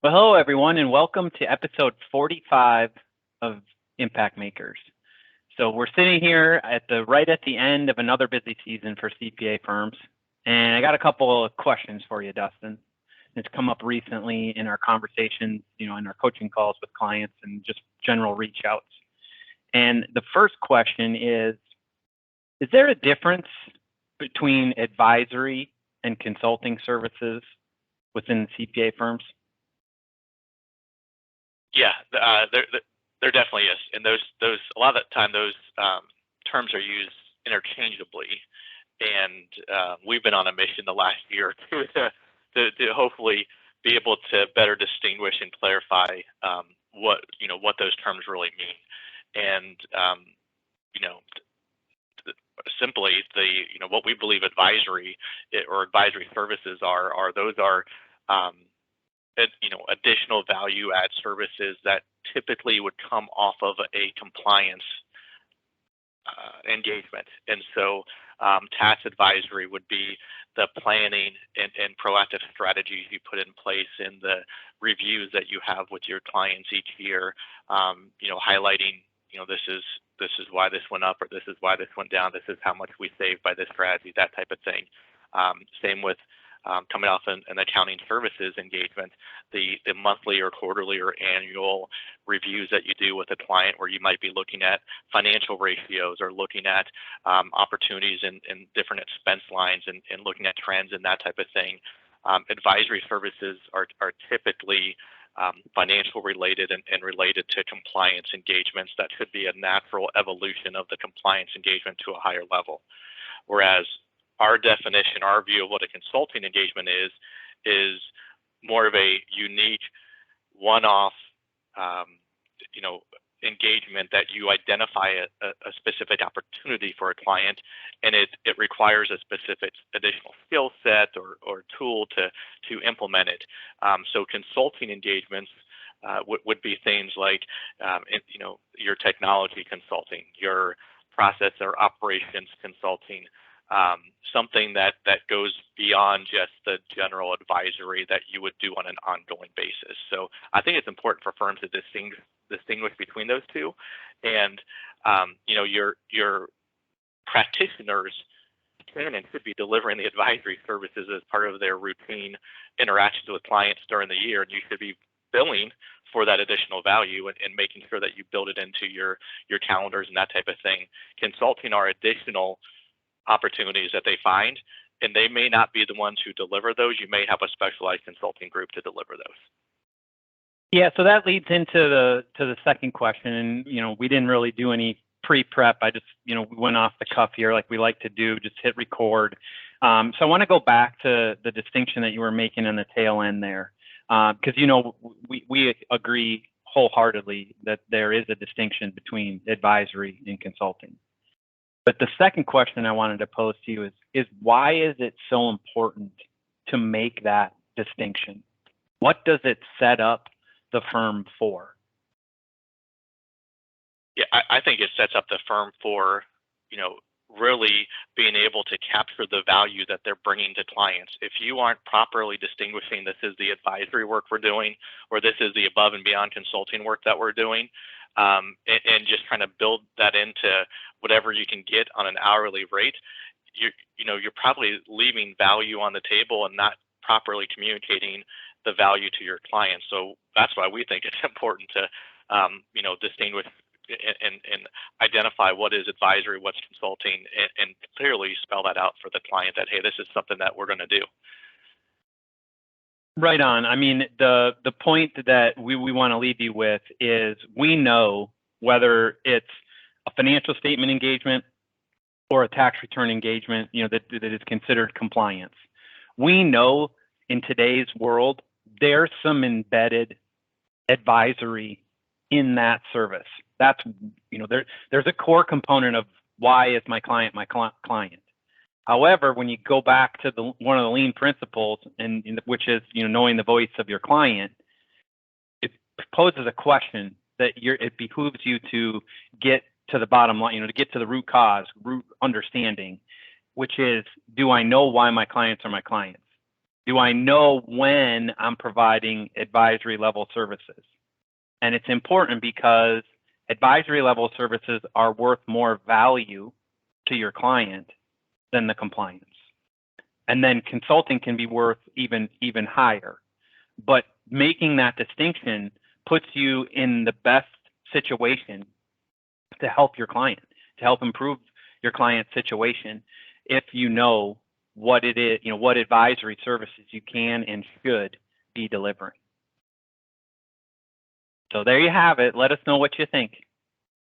Well, hello everyone, and welcome to episode 45 of Impact Makers. So we're sitting here right at the end of another busy season for CPA firms, and I got a couple of questions for you, Dustin. It's come up recently in our conversations, in our coaching calls with clients and just general reach outs. And the first question is there a difference between advisory and consulting services within CPA firms? Yeah, there definitely is, and those a lot of the time those terms are used interchangeably, and we've been on a mission the last year to hopefully be able to better distinguish and clarify what those terms really mean, and you know simply what we believe advisory or advisory services are those are additional value add services that typically would come off of a compliance engagement. And so tax advisory would be the planning and proactive strategies you put in place and the reviews that you have with your clients each year, highlighting, this is why this went up, or this is why this went down, this is how much we saved by this strategy, that type of thing. Same with coming off an accounting services engagement, the monthly or quarterly or annual reviews that you do with a client where you might be looking at financial ratios or looking at opportunities in different expense lines and looking at trends and that type of thing. Advisory services are typically financial related and related to compliance engagements that should be a natural evolution of the compliance engagement to a higher level. Whereas our definition, our view of what a consulting engagement is more of a unique, one-off, engagement that you identify a specific opportunity for a client, and it requires a specific additional skill set or tool to implement it. So consulting engagements would be things like, your technology consulting, your process or operations consulting, something that goes beyond just the general advisory that you would do on an ongoing basis. So I think it's important for firms to distinguish between those two, and your practitioners can and should be delivering the advisory services as part of their routine interactions with clients during the year, and you should be billing for that additional value and making sure that you build it into your calendars and that type of thing. Consulting are additional opportunities that they find, and they may not be the ones who deliver those. You may have a specialized consulting group to deliver those. Yeah, so that leads into the second question, and we didn't really do any pre-prep. I just we went off the cuff here like we like to do, just hit record. So I want to go back to the distinction that you were making in the tail end there, because we agree wholeheartedly that there is a distinction between advisory and consulting. But the second question I wanted to pose to you is why is it so important to make that distinction? What does it set up the firm for? Yeah, I think it sets up the firm for, really being able to capture the value that they're bringing to clients. If you aren't properly distinguishing this is the advisory work we're doing, or this is the above and beyond consulting work that we're doing, and just trying to build that into whatever you can get on an hourly rate, you're probably leaving value on the table and not properly communicating the value to your clients. So that's why we think it's important to distinguish and identify what is advisory, what's consulting, and clearly spell that out for the client that, hey, this is something that we're going to do. Right on. I mean, the point that we want to leave you with is we know whether it's a financial statement engagement or a tax return engagement, that is considered compliance. We know in today's world, there's some embedded advisory in that service. That's, there's a core component of why is my client my client. However, when you go back to one of the lean principles, which is knowing the voice of your client, it poses a question that it behooves you to get to the bottom line, to get to the root cause, root understanding, which is, do I know why my clients are my clients? Do I know when I'm providing advisory level services? And it's important because advisory level services are worth more value to your client than the compliance. And then consulting can be worth even higher. But making that distinction puts you in the best situation to help your client, to help improve your client's situation, if you know what it is, what advisory services you can and should be delivering. So there you have it. Let us know what you think.